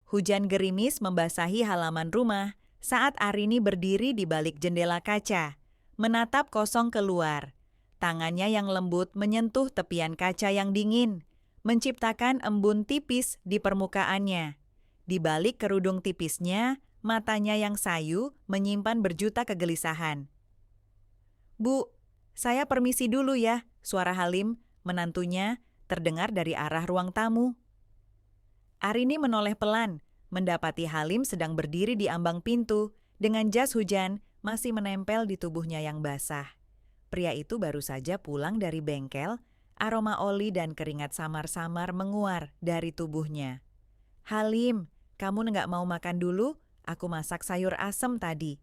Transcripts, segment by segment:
Hujan gerimis membasahi halaman rumah saat Arini berdiri di balik jendela kaca, menatap kosong keluar. Tangannya yang lembut menyentuh tepian kaca yang dingin, menciptakan embun tipis di permukaannya. Di balik kerudung tipisnya, matanya yang sayu menyimpan berjuta kegelisahan. "Bu, saya permisi dulu ya," suara Halim, menantunya, terdengar dari arah ruang tamu. Arini menoleh pelan, mendapati Halim sedang berdiri di ambang pintu, dengan jas hujan masih menempel di tubuhnya yang basah. Pria itu baru saja pulang dari bengkel, aroma oli dan keringat samar-samar menguar dari tubuhnya. "Halim, kamu nggak mau makan dulu? Aku masak sayur asem tadi."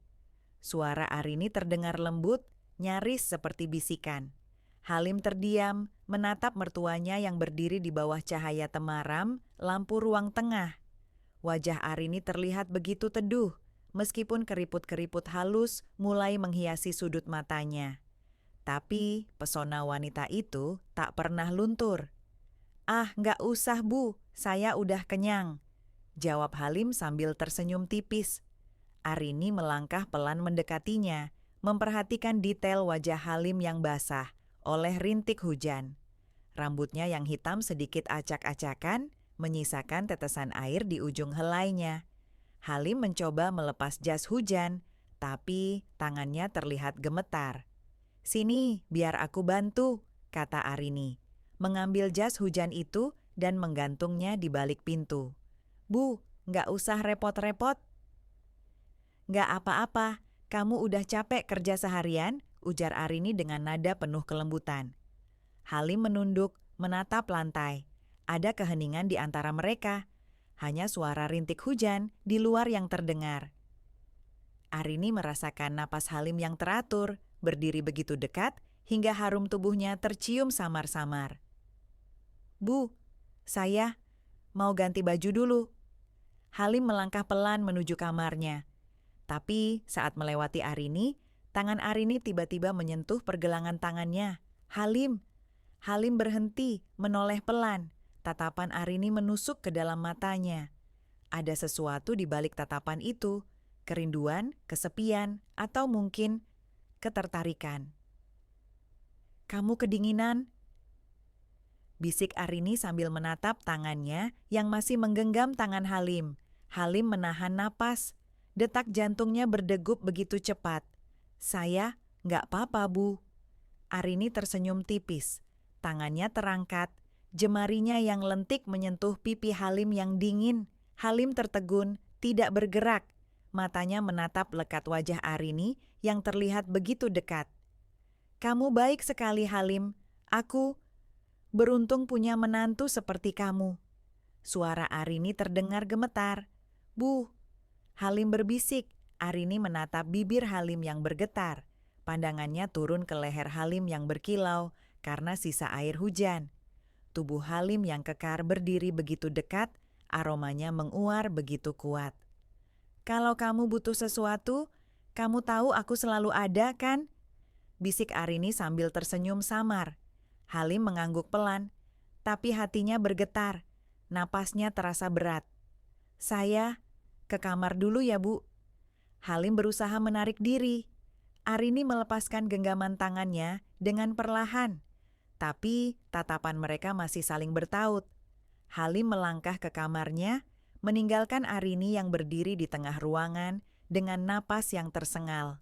Suara Arini terdengar lembut, nyaris seperti bisikan. Halim terdiam, menatap mertuanya yang berdiri di bawah cahaya temaram lampu ruang tengah. Wajah Arini terlihat begitu teduh, meskipun keriput-keriput halus mulai menghiasi sudut matanya. Tapi pesona wanita itu tak pernah luntur. "Ah, nggak usah Bu, saya udah kenyang," jawab Halim sambil tersenyum tipis. Arini melangkah pelan mendekatinya, memperhatikan detail wajah Halim yang basah oleh rintik hujan. Rambutnya yang hitam sedikit acak-acakan, menyisakan tetesan air di ujung helainya. Halim mencoba melepas jas hujan, tapi tangannya terlihat gemetar. "Sini, biar aku bantu," kata Arini, mengambil jas hujan itu dan menggantungnya di balik pintu. "Bu, nggak usah repot-repot." "Nggak apa-apa, kamu udah capek kerja seharian," ujar Arini dengan nada penuh kelembutan. Halim menunduk, menatap lantai. Ada keheningan di antara mereka. Hanya suara rintik hujan di luar yang terdengar. Arini merasakan napas Halim yang teratur, berdiri begitu dekat, hingga harum tubuhnya tercium samar-samar. "Bu, saya mau ganti baju dulu." Halim melangkah pelan menuju kamarnya. Tapi saat melewati Arini, tangan Arini tiba-tiba menyentuh pergelangan tangannya. Halim berhenti, menoleh pelan. Tatapan Arini menusuk ke dalam matanya. Ada sesuatu di balik tatapan itu, kerinduan, kesepian, atau mungkin ketertarikan. "Kamu kedinginan," bisik Arini sambil menatap tangannya yang masih menggenggam tangan Halim. Halim menahan napas. Detak jantungnya berdegup begitu cepat. "Saya nggak apa-apa, Bu." Arini tersenyum tipis. Tangannya terangkat, jemarinya yang lentik menyentuh pipi Halim yang dingin. Halim tertegun, tidak bergerak. Matanya menatap lekat wajah Arini yang terlihat begitu dekat. "Kamu baik sekali, Halim. Aku beruntung punya menantu seperti kamu." Suara Arini terdengar gemetar. "Bu," Halim berbisik. Arini menatap bibir Halim yang bergetar. Pandangannya turun ke leher Halim yang berkilau karena sisa air hujan. Tubuh Halim yang kekar berdiri begitu dekat, aromanya menguar begitu kuat. "Kalau kamu butuh sesuatu, kamu tahu aku selalu ada, kan?" bisik Arini sambil tersenyum samar. Halim mengangguk pelan, tapi hatinya bergetar. Napasnya terasa berat. "Saya ke kamar dulu ya, Bu." Halim berusaha menarik diri. Arini melepaskan genggaman tangannya dengan perlahan. Tapi tatapan mereka masih saling bertaut. Halim melangkah ke kamarnya, meninggalkan Arini yang berdiri di tengah ruangan dengan napas yang tersengal.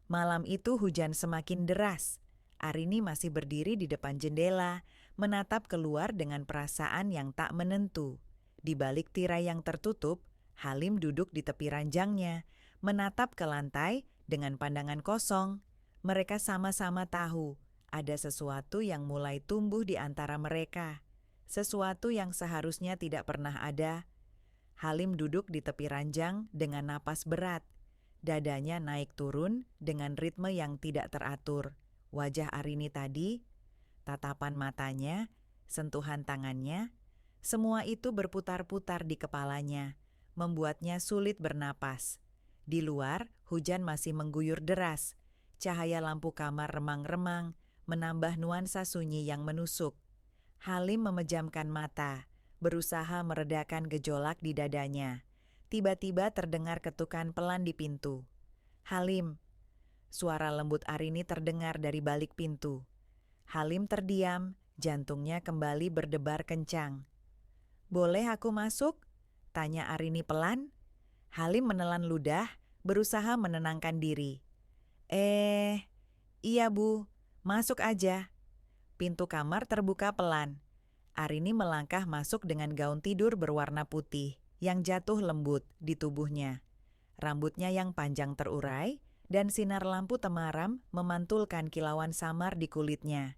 Malam itu hujan semakin deras. Arini masih berdiri di depan jendela, menatap keluar dengan perasaan yang tak menentu. Di balik tirai yang tertutup, Halim duduk di tepi ranjangnya, menatap ke lantai dengan pandangan kosong. Mereka sama-sama tahu ada sesuatu yang mulai tumbuh di antara mereka. Sesuatu yang seharusnya tidak pernah ada. Halim duduk di tepi ranjang dengan napas berat. Dadanya naik turun dengan ritme yang tidak teratur. Wajah Arini tadi, tatapan matanya, sentuhan tangannya, semua itu berputar-putar di kepalanya, membuatnya sulit bernapas. Di luar, hujan masih mengguyur deras. Cahaya lampu kamar remang-remang menambah nuansa sunyi yang menusuk. Halim memejamkan mata, berusaha meredakan gejolak di dadanya. Tiba-tiba terdengar ketukan pelan di pintu. "Halim," suara lembut Arini terdengar dari balik pintu. Halim terdiam, jantungnya kembali berdebar kencang. "Boleh aku masuk?" tanya Arini pelan. Halim menelan ludah, berusaha menenangkan diri. Iya Bu, masuk aja." Pintu kamar terbuka pelan. Arini melangkah masuk dengan gaun tidur berwarna putih yang jatuh lembut di tubuhnya. Rambutnya yang panjang terurai dan sinar lampu temaram memantulkan kilauan samar di kulitnya.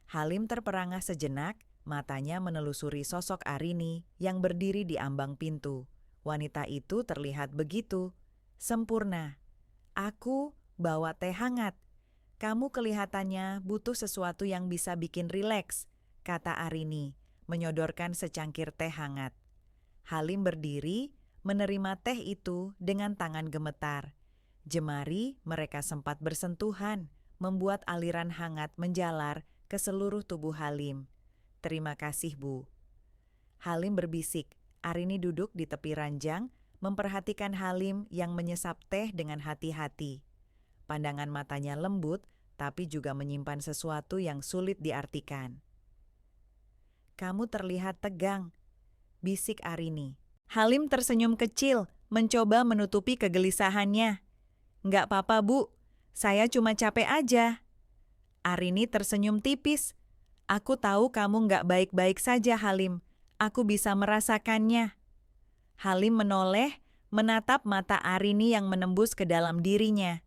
Halim terperangah sejenak, matanya menelusuri sosok Arini yang berdiri di ambang pintu. Wanita itu terlihat begitu sempurna. "Aku bawa teh hangat. Kamu kelihatannya butuh sesuatu yang bisa bikin rileks," kata Arini, menyodorkan secangkir teh hangat. Halim berdiri, menerima teh itu dengan tangan gemetar. Jemari mereka sempat bersentuhan, membuat aliran hangat menjalar ke seluruh tubuh Halim. "Terima kasih, Bu." Halim berbisik. Arini duduk di tepi ranjang, memperhatikan Halim yang menyesap teh dengan hati-hati. Pandangan matanya lembut, tapi juga menyimpan sesuatu yang sulit diartikan. "Kamu terlihat tegang," bisik Arini. Halim tersenyum kecil, mencoba menutupi kegelisahannya. "Nggak apa-apa, Bu. Saya cuma capek aja." Arini tersenyum tipis. "Aku tahu kamu nggak baik-baik saja, Halim. Aku bisa merasakannya." Halim menoleh, menatap mata Arini yang menembus ke dalam dirinya.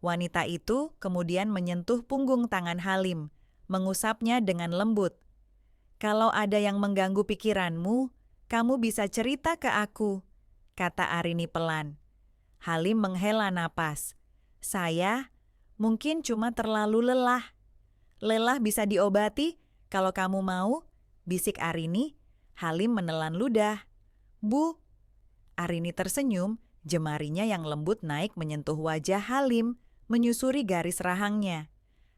Wanita itu kemudian menyentuh punggung tangan Halim, mengusapnya dengan lembut. "Kalau ada yang mengganggu pikiranmu, kamu bisa cerita ke aku," kata Arini pelan. Halim menghela napas. "Saya mungkin cuma terlalu lelah." "Lelah bisa diobati kalau kamu mau," bisik Arini. Halim menelan ludah. "Bu." Arini tersenyum, jemarinya yang lembut naik menyentuh wajah Halim, menyusuri garis rahangnya.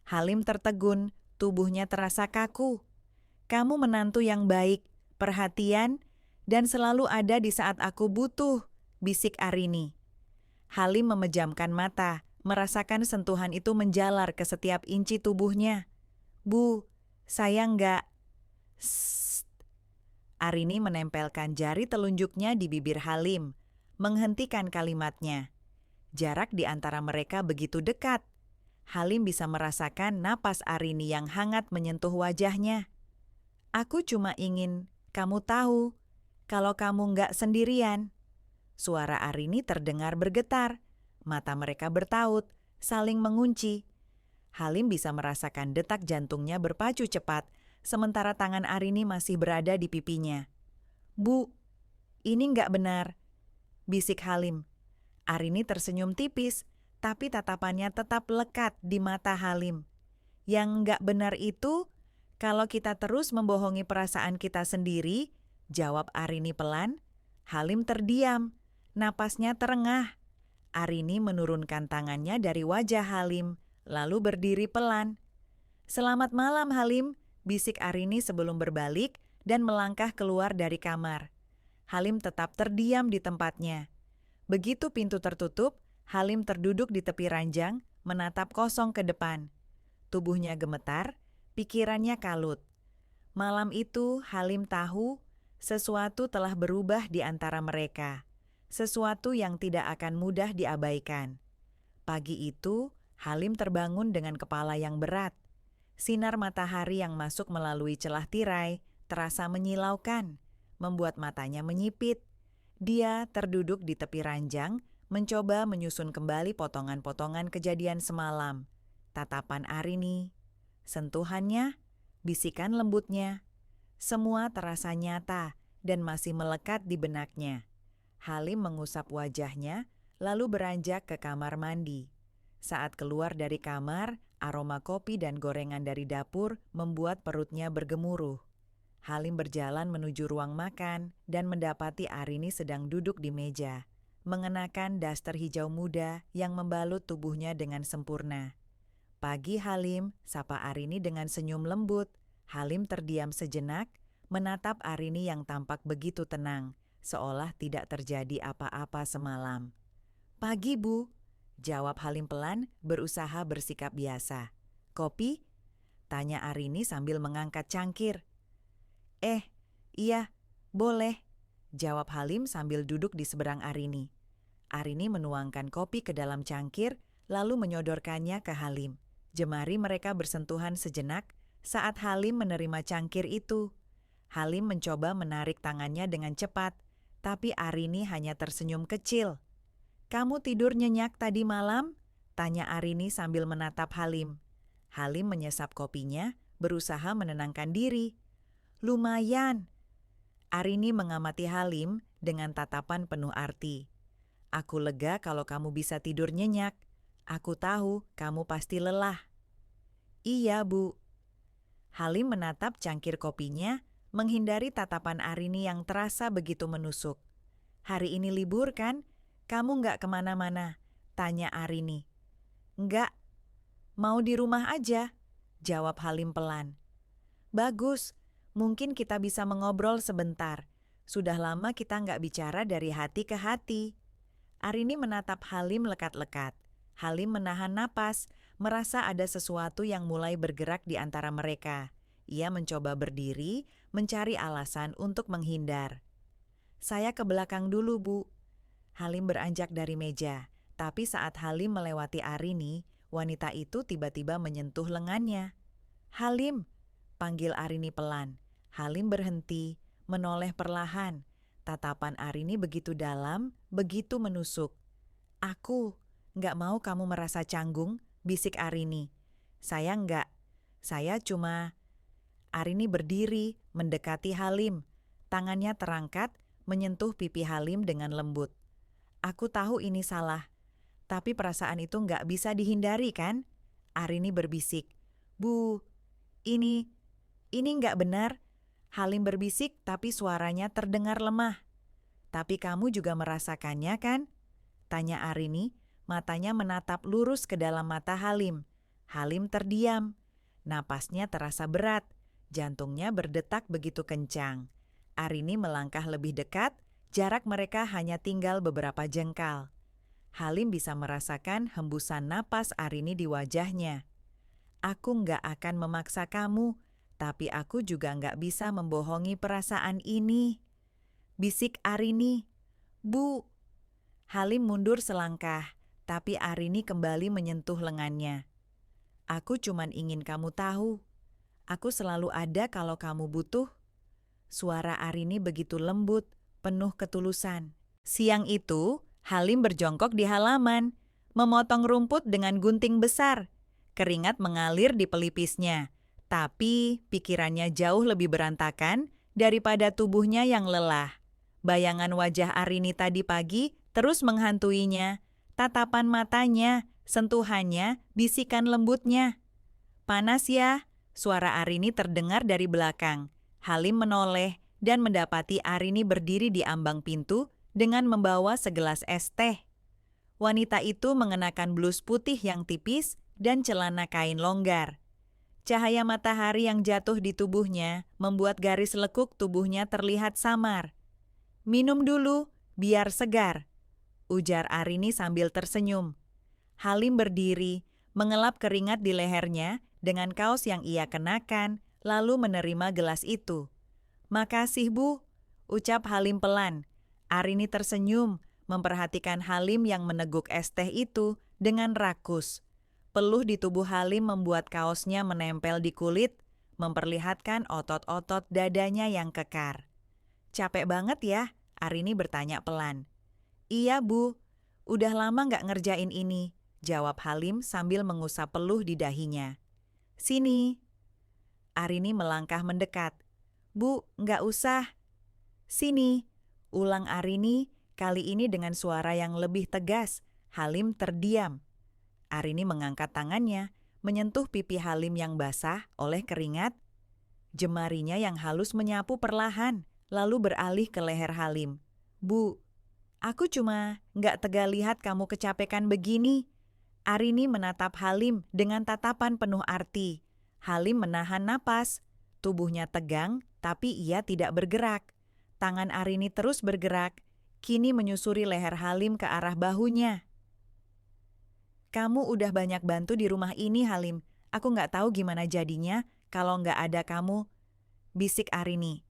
Halim tertegun, tubuhnya terasa kaku. "Kamu menantu yang baik, perhatian, dan selalu ada di saat aku butuh," bisik Arini. Halim memejamkan mata, merasakan sentuhan itu menjalar ke setiap inci tubuhnya. "Bu, saya nggak..." "Sssst." Arini menempelkan jari telunjuknya di bibir Halim, menghentikan kalimatnya. Jarak di antara mereka begitu dekat. Halim bisa merasakan napas Arini yang hangat menyentuh wajahnya. "Aku cuma ingin kamu tahu kalau kamu nggak sendirian." Suara Arini terdengar bergetar. Mata mereka bertaut, saling mengunci. Halim bisa merasakan detak jantungnya berpacu cepat, sementara tangan Arini masih berada di pipinya. "Bu, ini nggak benar," bisik Halim. Arini tersenyum tipis, tapi tatapannya tetap lekat di mata Halim. "Yang nggak benar itu kalau kita terus membohongi perasaan kita sendiri," jawab Arini pelan. Halim terdiam, napasnya terengah. Arini menurunkan tangannya dari wajah Halim, lalu berdiri pelan. "Selamat malam, Halim," bisik Arini sebelum berbalik dan melangkah keluar dari kamar. Halim tetap terdiam di tempatnya. Begitu pintu tertutup, Halim terduduk di tepi ranjang, menatap kosong ke depan. Tubuhnya gemetar, pikirannya kalut. Malam itu Halim tahu sesuatu telah berubah di antara mereka. Sesuatu yang tidak akan mudah diabaikan. Pagi itu, Halim terbangun dengan kepala yang berat. Sinar matahari yang masuk melalui celah tirai terasa menyilaukan, membuat matanya menyipit. Dia terduduk di tepi ranjang, mencoba menyusun kembali potongan-potongan kejadian semalam. Tatapan Arini, sentuhannya, bisikan lembutnya. Semua terasa nyata dan masih melekat di benaknya. Halim mengusap wajahnya, lalu beranjak ke kamar mandi. Saat keluar dari kamar, aroma kopi dan gorengan dari dapur membuat perutnya bergemuruh. Halim berjalan menuju ruang makan dan mendapati Arini sedang duduk di meja, mengenakan daster hijau muda yang membalut tubuhnya dengan sempurna. "Pagi Halim," sapa Arini dengan senyum lembut. Halim terdiam sejenak, menatap Arini yang tampak begitu tenang, seolah tidak terjadi apa-apa semalam. "Pagi, Bu," jawab Halim pelan, berusaha bersikap biasa. "Kopi?" tanya Arini sambil mengangkat cangkir. Iya, boleh," jawab Halim sambil duduk di seberang Arini. Arini menuangkan kopi ke dalam cangkir, lalu menyodorkannya ke Halim. Jemari mereka bersentuhan sejenak saat Halim menerima cangkir itu. Halim mencoba menarik tangannya dengan cepat, tapi Arini hanya tersenyum kecil. "Kamu tidur nyenyak tadi malam?" tanya Arini sambil menatap Halim. Halim menyesap kopinya, berusaha menenangkan diri. "Lumayan." Arini mengamati Halim dengan tatapan penuh arti. "Aku lega kalau kamu bisa tidur nyenyak. Aku tahu kamu pasti lelah." "Iya, Bu." Halim menatap cangkir kopinya, menghindari tatapan Arini yang terasa begitu menusuk. "Hari ini libur kan? Kamu nggak kemana-mana?" tanya Arini. "Nggak, mau di rumah aja," jawab Halim pelan. "Bagus, mungkin kita bisa mengobrol sebentar. Sudah lama kita nggak bicara dari hati ke hati." Arini menatap Halim lekat-lekat. Halim menahan napas, merasa ada sesuatu yang mulai bergerak di antara mereka. Ia mencoba berdiri, mencari alasan untuk menghindar. "Saya ke belakang dulu, Bu." Halim beranjak dari meja, tapi saat Halim melewati Arini, wanita itu tiba-tiba menyentuh lengannya. "Halim," panggil Arini pelan. Halim berhenti, menoleh perlahan. Tatapan Arini begitu dalam, begitu menusuk. "Aku nggak mau kamu merasa canggung," bisik Arini. "Saya nggak. Saya cuma..." Arini berdiri, mendekati Halim. Tangannya terangkat, menyentuh pipi Halim dengan lembut. "Aku tahu ini salah, tapi perasaan itu nggak bisa dihindari kan?" Arini berbisik. "Bu, ini nggak benar." Halim berbisik tapi suaranya terdengar lemah. "Tapi kamu juga merasakannya kan?" tanya Arini, matanya menatap lurus ke dalam mata Halim. Halim terdiam. Napasnya terasa berat, jantungnya berdetak begitu kencang. Arini melangkah lebih dekat, jarak mereka hanya tinggal beberapa jengkal. Halim bisa merasakan hembusan napas Arini di wajahnya. "Aku nggak akan memaksa kamu, tapi aku juga nggak bisa membohongi perasaan ini," bisik Arini. "Bu." Halim mundur selangkah, tapi Arini kembali menyentuh lengannya. "Aku cuman ingin kamu tahu. Aku selalu ada kalau kamu butuh." Suara Arini begitu lembut, penuh ketulusan. Siang itu, Halim berjongkok di halaman, memotong rumput dengan gunting besar. Keringat mengalir di pelipisnya, tapi pikirannya jauh lebih berantakan daripada tubuhnya yang lelah. Bayangan wajah Arini tadi pagi terus menghantuinya, tatapan matanya, sentuhannya, bisikan lembutnya. "Panas ya?" suara Arini terdengar dari belakang. Halim menoleh dan mendapati Arini berdiri di ambang pintu dengan membawa segelas es teh. Wanita itu mengenakan blus putih yang tipis dan celana kain longgar. Cahaya matahari yang jatuh di tubuhnya membuat garis lekuk tubuhnya terlihat samar. "Minum dulu, biar segar," ujar Arini sambil tersenyum. Halim berdiri, mengelap keringat di lehernya dengan kaos yang ia kenakan, lalu menerima gelas itu. "Makasih, Bu," ucap Halim pelan. Arini tersenyum, memperhatikan Halim yang meneguk es teh itu dengan rakus. Peluh di tubuh Halim membuat kaosnya menempel di kulit, memperlihatkan otot-otot dadanya yang kekar. "Capek banget ya?" Arini bertanya pelan. "Iya, Bu. Udah lama nggak ngerjain ini," jawab Halim sambil mengusap peluh di dahinya. "Sini." Arini melangkah mendekat. "Bu, nggak usah." "Sini," ulang Arini, kali ini dengan suara yang lebih tegas. Halim terdiam. Arini mengangkat tangannya, menyentuh pipi Halim yang basah oleh keringat. Jemarinya yang halus menyapu perlahan, lalu beralih ke leher Halim. "Bu, aku cuma nggak tega lihat kamu kecapekan begini." Arini menatap Halim dengan tatapan penuh arti. Halim menahan napas, tubuhnya tegang, Tapi ia tidak bergerak. Tangan Arini terus bergerak, kini menyusuri leher Halim ke arah bahunya. Kamu udah banyak bantu di rumah ini, Halim. Aku nggak tahu gimana jadinya kalau nggak ada kamu, bisik Arini.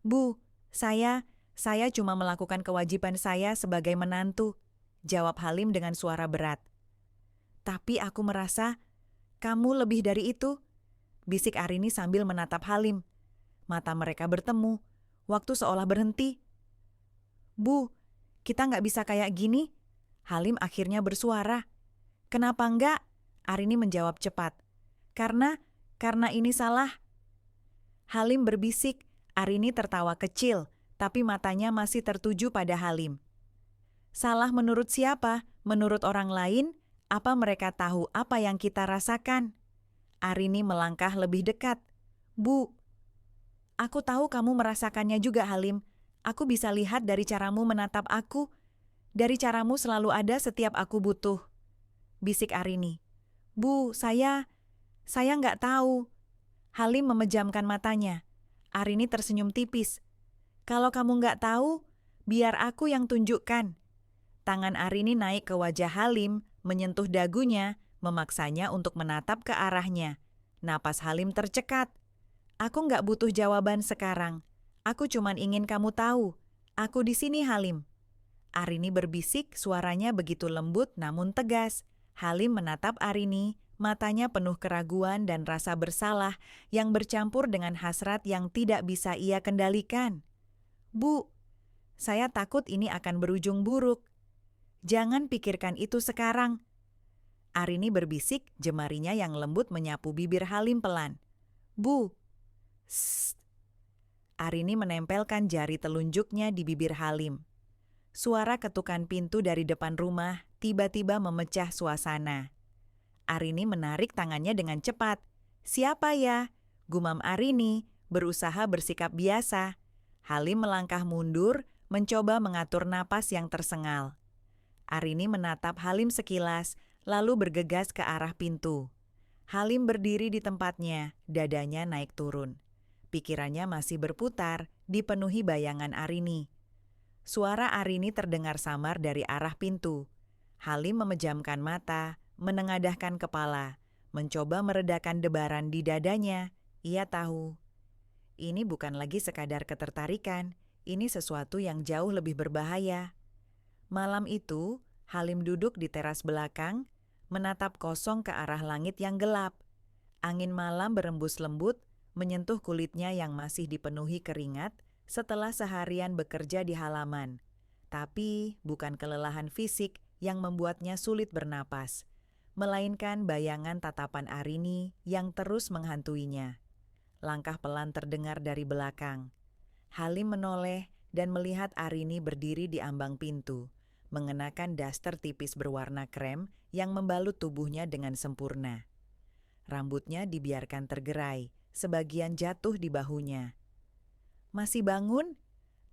Bu, saya cuma melakukan kewajiban saya sebagai menantu, jawab Halim dengan suara berat. Tapi aku merasa kamu lebih dari itu, bisik Arini sambil menatap Halim. Mata mereka bertemu, waktu seolah berhenti. Bu, kita nggak bisa kayak gini. Halim akhirnya bersuara. Kenapa enggak? Arini menjawab cepat. Karena ini salah. Halim berbisik, Arini tertawa kecil, tapi matanya masih tertuju pada Halim. Salah menurut siapa? Menurut orang lain? Apa mereka tahu apa yang kita rasakan? Arini melangkah lebih dekat. Bu, aku tahu kamu merasakannya juga, Halim. Aku bisa lihat dari caramu menatap aku. Dari caramu selalu ada setiap aku butuh. Bisik Arini. Bu, saya nggak tahu. Halim memejamkan matanya. Arini tersenyum tipis. Kalau kamu nggak tahu, biar aku yang tunjukkan. Tangan Arini naik ke wajah Halim, menyentuh dagunya, memaksanya untuk menatap ke arahnya. Napas Halim tercekat. Aku nggak butuh jawaban sekarang. Aku cuman ingin kamu tahu. Aku di sini, Halim. Arini berbisik, suaranya begitu lembut namun tegas. Halim menatap Arini, matanya penuh keraguan dan rasa bersalah yang bercampur dengan hasrat yang tidak bisa ia kendalikan. Bu, saya takut ini akan berujung buruk. Jangan pikirkan itu sekarang. Arini berbisik, jemarinya yang lembut menyapu bibir Halim pelan. Bu, sst. Arini menempelkan jari telunjuknya di bibir Halim. Suara ketukan pintu dari depan rumah tiba-tiba memecah suasana. Arini menarik tangannya dengan cepat. Siapa ya? Gumam Arini, berusaha bersikap biasa. Halim melangkah mundur, mencoba mengatur napas yang tersengal. Arini menatap Halim sekilas, lalu bergegas ke arah pintu. Halim berdiri di tempatnya, dadanya naik turun. Pikirannya masih berputar, dipenuhi bayangan Arini. Suara Arini terdengar samar dari arah pintu. Halim memejamkan mata, menengadahkan kepala, mencoba meredakan debaran di dadanya. Ia tahu, ini bukan lagi sekadar ketertarikan, ini sesuatu yang jauh lebih berbahaya. Malam itu, Halim duduk di teras belakang, menatap kosong ke arah langit yang gelap. Angin malam berembus lembut, menyentuh kulitnya yang masih dipenuhi keringat setelah seharian bekerja di halaman. Tapi bukan kelelahan fisik yang membuatnya sulit bernapas, melainkan bayangan tatapan Arini yang terus menghantuinya. Langkah pelan terdengar dari belakang. Halim menoleh dan melihat Arini berdiri di ambang pintu, mengenakan daster tipis berwarna krem yang membalut tubuhnya dengan sempurna. Rambutnya dibiarkan tergerai, sebagian jatuh di bahunya. Masih bangun?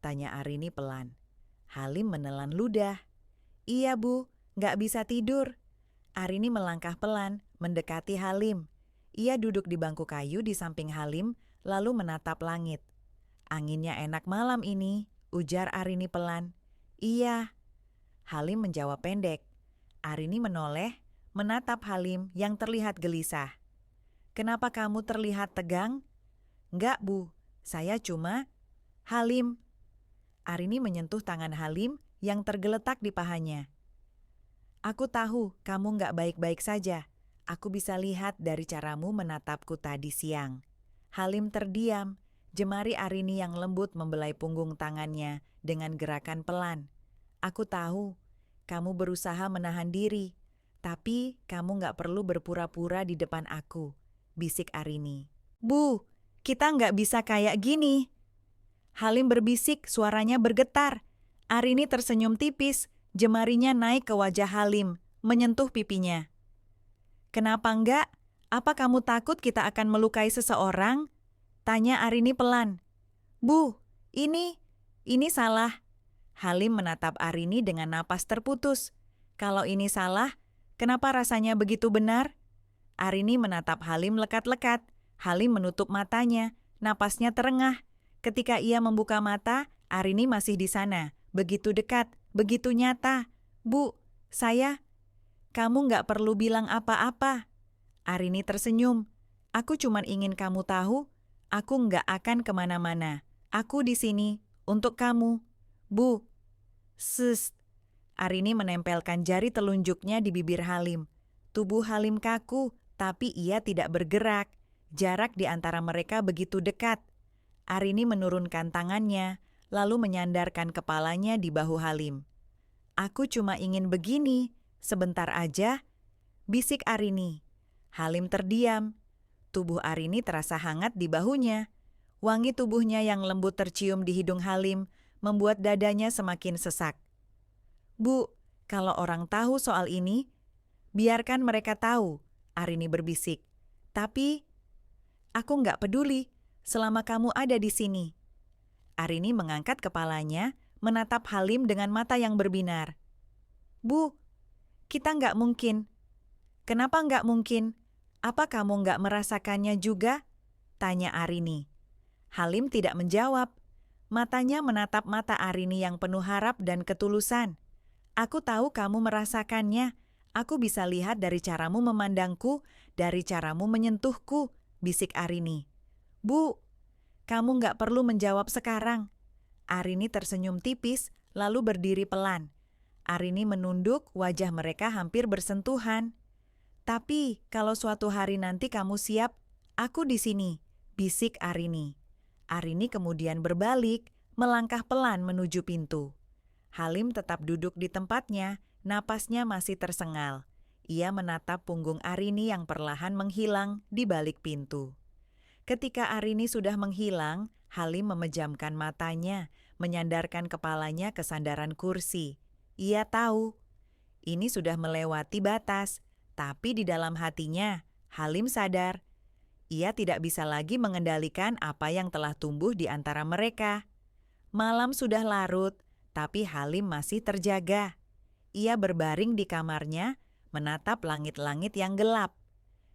Tanya Arini pelan. Halim menelan ludah. Iya bu, nggak bisa tidur. Arini melangkah pelan, mendekati Halim. Ia duduk di bangku kayu di samping Halim, lalu menatap langit. Anginnya enak malam ini, ujar Arini pelan. Iya. Halim menjawab pendek. Arini menoleh, menatap Halim yang terlihat gelisah. Kenapa kamu terlihat tegang? Enggak bu, saya cuma... Halim. Arini menyentuh tangan Halim yang tergeletak di pahanya. Aku tahu kamu nggak baik-baik saja. Aku bisa lihat dari caramu menatapku tadi siang. Halim terdiam, jemari Arini yang lembut membelai punggung tangannya dengan gerakan pelan. Aku tahu, kamu berusaha menahan diri, tapi kamu nggak perlu berpura-pura di depan aku, bisik Arini. Bu, kita nggak bisa kayak gini. Halim berbisik, suaranya bergetar. Arini tersenyum tipis, jemarinya naik ke wajah Halim, menyentuh pipinya. Kenapa enggak? Apa kamu takut kita akan melukai seseorang? Tanya Arini pelan. Bu, ini salah. Halim menatap Arini dengan napas terputus. Kalau ini salah, kenapa rasanya begitu benar? Arini menatap Halim lekat-lekat. Halim menutup matanya, Napasnya terengah. Ketika ia membuka mata, Arini masih di sana. Begitu dekat, begitu nyata. Bu, saya... Kamu nggak perlu bilang apa-apa. Arini tersenyum. Aku cuma ingin kamu tahu, aku nggak akan kemana-mana. Aku di sini, untuk kamu. Bu. Sus. Arini menempelkan jari telunjuknya di bibir Halim. Tubuh Halim kaku, tapi ia tidak bergerak. Jarak di antara mereka begitu dekat. Arini menurunkan tangannya, lalu menyandarkan kepalanya di bahu Halim. Aku cuma ingin begini, sebentar aja, bisik Arini. Halim terdiam. Tubuh Arini terasa hangat di bahunya. Wangi tubuhnya yang lembut tercium di hidung Halim, membuat dadanya semakin sesak. Bu, kalau orang tahu soal ini, biarkan mereka tahu, Arini berbisik. Tapi, aku nggak peduli selama kamu ada di sini. Arini mengangkat kepalanya, menatap Halim dengan mata yang berbinar. Bu, kita nggak mungkin. Kenapa nggak mungkin? Apa kamu nggak merasakannya juga? Tanya Arini. Halim tidak menjawab. Matanya menatap mata Arini yang penuh harap dan ketulusan. Aku tahu kamu merasakannya. Aku bisa lihat dari caramu memandangku, dari caramu menyentuhku, bisik Arini. Bu, kamu nggak perlu menjawab sekarang. Arini tersenyum tipis, lalu berdiri pelan. Arini menunduk, wajah mereka hampir bersentuhan. Tapi kalau suatu hari nanti kamu siap, aku di sini, bisik Arini. Arini kemudian berbalik, melangkah pelan menuju pintu. Halim tetap duduk di tempatnya, napasnya masih tersengal. Ia menatap punggung Arini yang perlahan menghilang di balik pintu. Ketika Arini sudah menghilang, Halim memejamkan matanya, menyandarkan kepalanya ke sandaran kursi. Ia tahu, ini sudah melewati batas, tapi di dalam hatinya, Halim sadar, ia tidak bisa lagi mengendalikan apa yang telah tumbuh di antara mereka. Malam sudah larut, tapi Halim masih terjaga. Ia berbaring di kamarnya, menatap langit-langit yang gelap.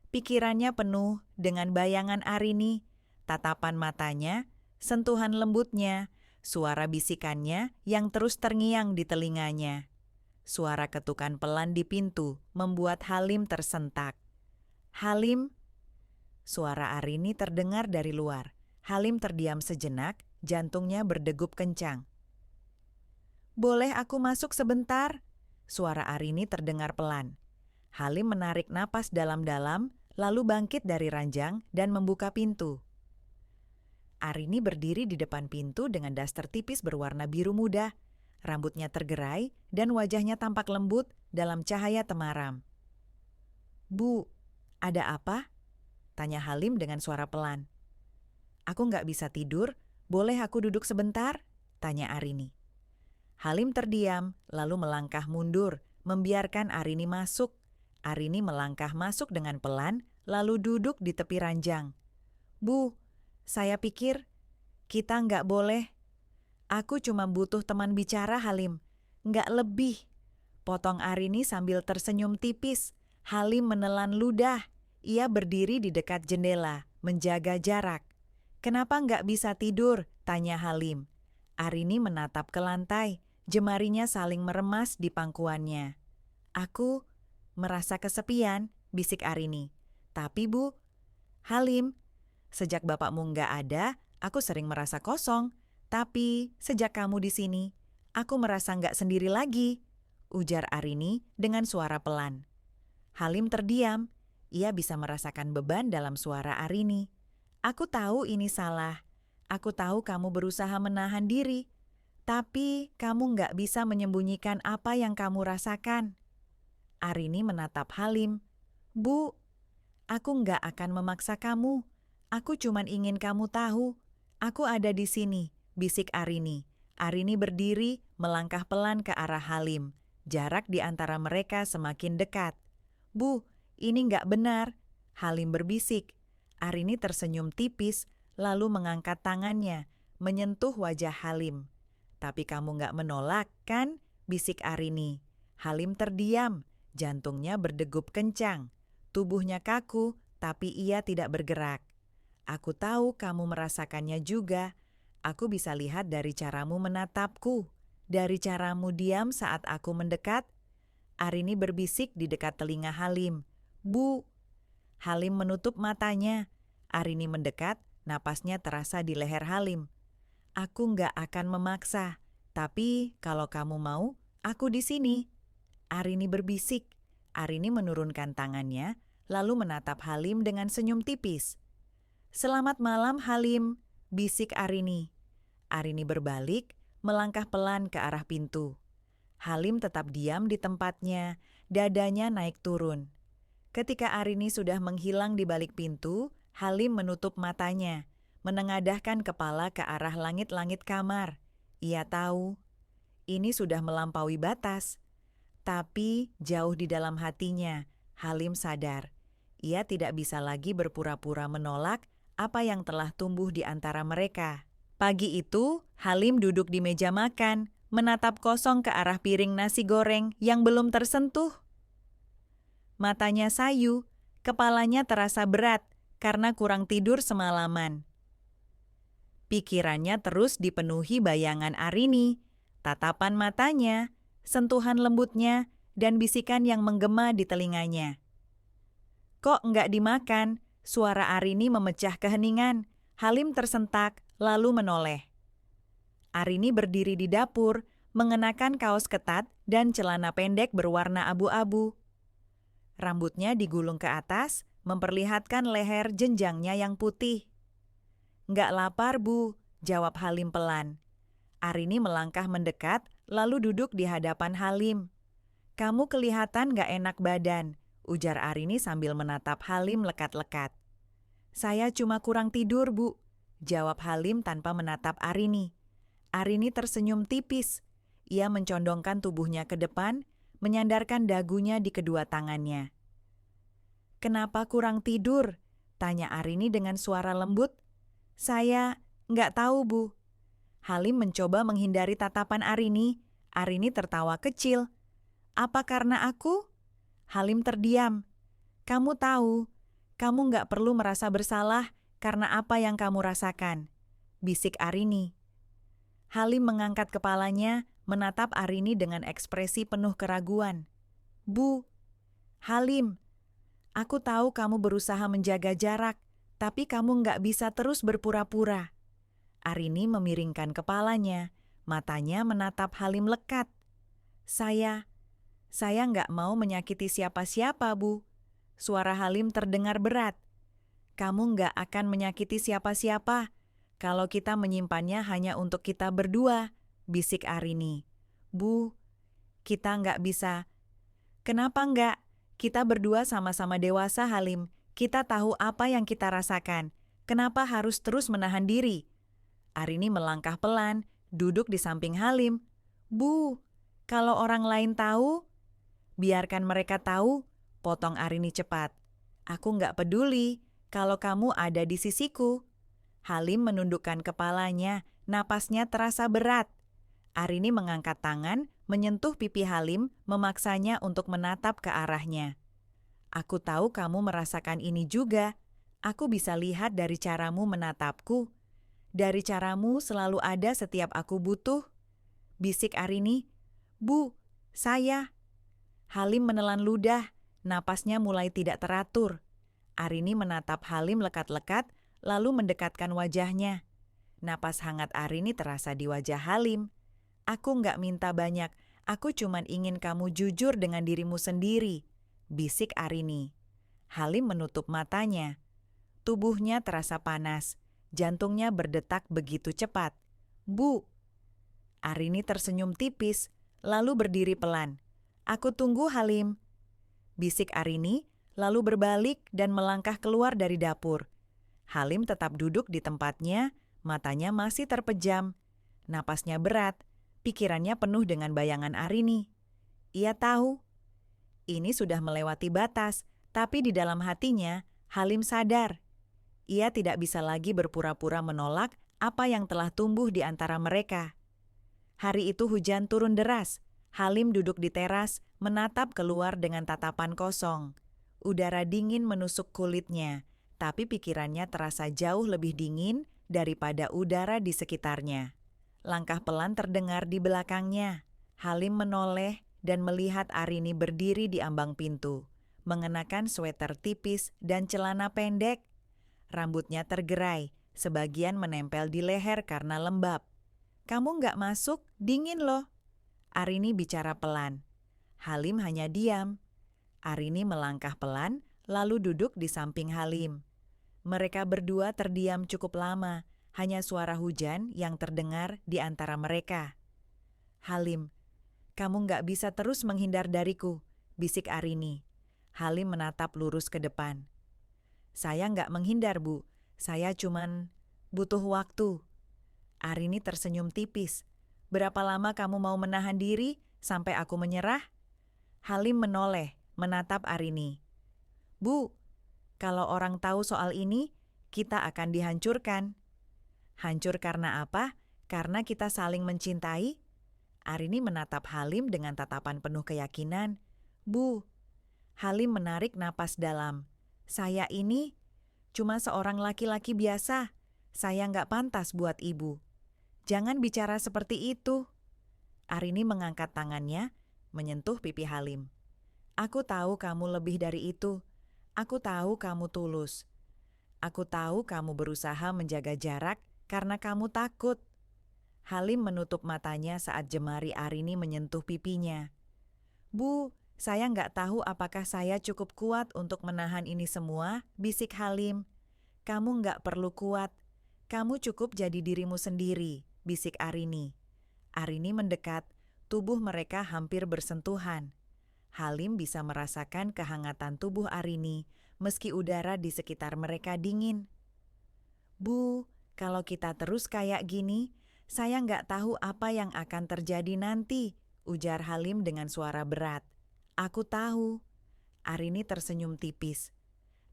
Pikirannya penuh dengan bayangan Arini, tatapan matanya, sentuhan lembutnya, suara bisikannya yang terus terngiang di telinganya. Suara ketukan pelan di pintu membuat Halim tersentak. Halim, suara Arini terdengar dari luar. Halim terdiam sejenak, jantungnya berdegup kencang. Boleh aku masuk sebentar? Suara Arini terdengar pelan. Halim menarik napas dalam-dalam, lalu bangkit dari ranjang dan membuka pintu. Arini berdiri di depan pintu dengan daster tipis berwarna biru muda. Rambutnya tergerai dan wajahnya tampak lembut dalam cahaya temaram. Bu, ada apa? Tanya Halim dengan suara pelan. Aku nggak bisa tidur, boleh aku duduk sebentar? Tanya Arini. Halim terdiam, lalu melangkah mundur, membiarkan Arini masuk. Arini melangkah masuk dengan pelan, lalu duduk di tepi ranjang. Bu, saya pikir kita nggak boleh. Aku cuma butuh teman bicara, Halim. Nggak lebih. Potong Arini sambil tersenyum tipis. Halim menelan ludah. Ia berdiri di dekat jendela, menjaga jarak. Kenapa nggak bisa tidur? Tanya Halim. Arini menatap ke lantai. Jemarinya saling meremas di pangkuannya. Aku merasa kesepian, bisik Arini. Tapi Bu, Halim, sejak bapakmu nggak ada, aku sering merasa kosong. Tapi sejak kamu di sini, aku merasa nggak sendiri lagi, ujar Arini dengan suara pelan. Halim terdiam. Ia bisa merasakan beban dalam suara Arini. Aku tahu ini salah. Aku tahu kamu berusaha menahan diri. Tapi kamu nggak bisa menyembunyikan apa yang kamu rasakan. Arini menatap Halim. Bu, aku nggak akan memaksa kamu. Aku cuma ingin kamu tahu. Aku ada di sini, bisik Arini. Arini berdiri, melangkah pelan ke arah Halim. Jarak di antara mereka semakin dekat. Bu, ini nggak benar, Halim berbisik. Arini tersenyum tipis, lalu mengangkat tangannya, menyentuh wajah Halim. Tapi kamu nggak menolak, kan? Bisik Arini. Halim terdiam, jantungnya berdegup kencang. Tubuhnya kaku, tapi ia tidak bergerak. Aku tahu kamu merasakannya juga. Aku bisa lihat dari caramu menatapku, dari caramu diam saat aku mendekat. Arini berbisik di dekat telinga Halim. Bu. Halim menutup matanya. Arini mendekat, napasnya terasa di leher Halim. Aku nggak akan memaksa, tapi kalau kamu mau, aku di sini. Arini berbisik. Arini menurunkan tangannya, lalu menatap Halim dengan senyum tipis. Selamat malam Halim, bisik Arini. Arini berbalik, melangkah pelan ke arah pintu. Halim tetap diam di tempatnya, dadanya naik turun. Ketika Arini sudah menghilang di balik pintu, Halim menutup matanya, menengadahkan kepala ke arah langit-langit kamar. Ia tahu, ini sudah melampaui batas. Tapi jauh di dalam hatinya, Halim sadar, ia tidak bisa lagi berpura-pura menolak apa yang telah tumbuh di antara mereka. Pagi itu, Halim duduk di meja makan, menatap kosong ke arah piring nasi goreng yang belum tersentuh. Matanya sayu, kepalanya terasa berat karena kurang tidur semalaman. Pikirannya terus dipenuhi bayangan Arini, tatapan matanya, sentuhan lembutnya, dan bisikan yang menggema di telinganya. Kok nggak dimakan? Suara Arini memecah keheningan. Halim tersentak, lalu menoleh. Arini berdiri di dapur, mengenakan kaos ketat dan celana pendek berwarna abu-abu. Rambutnya digulung ke atas, memperlihatkan leher jenjangnya yang putih. Nggak lapar, Bu, jawab Halim pelan. Arini melangkah mendekat, lalu duduk di hadapan Halim. Kamu kelihatan nggak enak badan, ujar Arini sambil menatap Halim lekat-lekat. Saya cuma kurang tidur, Bu, jawab Halim tanpa menatap Arini. Arini tersenyum tipis. Ia mencondongkan tubuhnya ke depan, menyandarkan dagunya di kedua tangannya. Kenapa kurang tidur? Tanya Arini dengan suara lembut. Saya nggak tahu, Bu. Halim mencoba menghindari tatapan Arini. Arini tertawa kecil. Apa karena aku? Halim terdiam. Kamu tahu, kamu nggak perlu merasa bersalah karena apa yang kamu rasakan, bisik Arini. Halim mengangkat kepalanya, menatap Arini dengan ekspresi penuh keraguan. Bu, Halim, aku tahu kamu berusaha menjaga jarak, tapi kamu nggak bisa terus berpura-pura. Arini memiringkan kepalanya, matanya menatap Halim lekat. Saya nggak mau menyakiti siapa-siapa, Bu. Suara Halim terdengar berat. Kamu nggak akan menyakiti siapa-siapa kalau kita menyimpannya hanya untuk kita berdua, bisik Arini. Bu, kita nggak bisa. Kenapa nggak? Kita berdua sama-sama dewasa, Halim. Kita tahu apa yang kita rasakan. Kenapa harus terus menahan diri? Arini melangkah pelan, duduk di samping Halim. Bu, kalau orang lain tahu, biarkan mereka tahu, potong Arini cepat. Aku nggak peduli kalau kamu ada di sisiku. Halim menundukkan kepalanya, napasnya terasa berat. Arini mengangkat tangan, menyentuh pipi Halim, memaksanya untuk menatap ke arahnya. Aku tahu kamu merasakan ini juga. Aku bisa lihat dari caramu menatapku. Dari caramu selalu ada setiap aku butuh. Bisik Arini. Bu, saya. Halim menelan ludah, napasnya mulai tidak teratur. Arini menatap Halim lekat-lekat, lalu mendekatkan wajahnya. Napas hangat Arini terasa di wajah Halim. Aku nggak minta banyak, aku cuma ingin kamu jujur dengan dirimu sendiri, bisik Arini. Halim menutup matanya. Tubuhnya terasa panas, jantungnya berdetak begitu cepat. Bu. Arini tersenyum tipis, lalu berdiri pelan. Aku tunggu, Halim. Bisik Arini, lalu berbalik dan melangkah keluar dari dapur. Halim tetap duduk di tempatnya, matanya masih terpejam. Napasnya berat, pikirannya penuh dengan bayangan Arini. Ia tahu, ini sudah melewati batas, tapi di dalam hatinya, Halim sadar. Ia tidak bisa lagi berpura-pura menolak apa yang telah tumbuh di antara mereka. Hari itu hujan turun deras. Halim duduk di teras, menatap keluar dengan tatapan kosong. Udara dingin menusuk kulitnya, tapi pikirannya terasa jauh lebih dingin daripada udara di sekitarnya. Langkah pelan terdengar di belakangnya. Halim menoleh dan melihat Arini berdiri di ambang pintu, mengenakan sweater tipis dan celana pendek. Rambutnya tergerai, sebagian menempel di leher karena lembab. "Kamu nggak masuk, dingin loh." Arini bicara pelan. Halim hanya diam. Arini melangkah pelan, lalu duduk di samping Halim. Mereka berdua terdiam cukup lama, hanya suara hujan yang terdengar di antara mereka. "Halim, kamu nggak bisa terus menghindar dariku," bisik Arini. Halim menatap lurus ke depan. "Saya nggak menghindar, Bu. Saya cuman butuh waktu." Arini tersenyum tipis. "Berapa lama kamu mau menahan diri sampai aku menyerah?" Halim menoleh, menatap Arini. "Bu, kalau orang tahu soal ini, kita akan dihancurkan." "Hancur karena apa? Karena kita saling mencintai?" Arini menatap Halim dengan tatapan penuh keyakinan. "Bu." Halim menarik napas dalam. "Saya ini cuma seorang laki-laki biasa. Saya nggak pantas buat ibu." "Jangan bicara seperti itu." Arini mengangkat tangannya, menyentuh pipi Halim. "Aku tahu kamu lebih dari itu. Aku tahu kamu tulus. Aku tahu kamu berusaha menjaga jarak karena kamu takut." Halim menutup matanya saat jemari Arini menyentuh pipinya. "Bu, saya nggak tahu apakah saya cukup kuat untuk menahan ini semua," bisik Halim. "Kamu nggak perlu kuat. Kamu cukup jadi dirimu sendiri," bisik Arini. Arini mendekat, tubuh mereka hampir bersentuhan. Halim bisa merasakan kehangatan tubuh Arini meski udara di sekitar mereka dingin. "Bu, kalau kita terus kayak gini, saya nggak tahu apa yang akan terjadi nanti," ujar Halim dengan suara berat. "Aku tahu." Arini tersenyum tipis.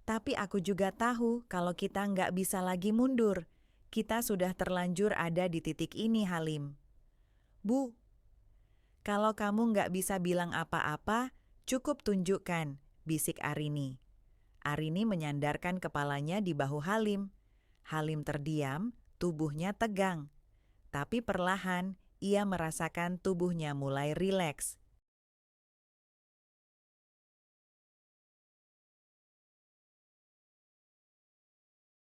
"Tapi aku juga tahu kalau kita nggak bisa lagi mundur. Kita sudah terlanjur ada di titik ini, Halim." "Bu, kalau kamu nggak bisa bilang apa-apa, cukup tunjukkan," bisik Arini. Arini menyandarkan kepalanya di bahu Halim. Halim terdiam, tubuhnya tegang. Tapi perlahan, ia merasakan tubuhnya mulai rileks.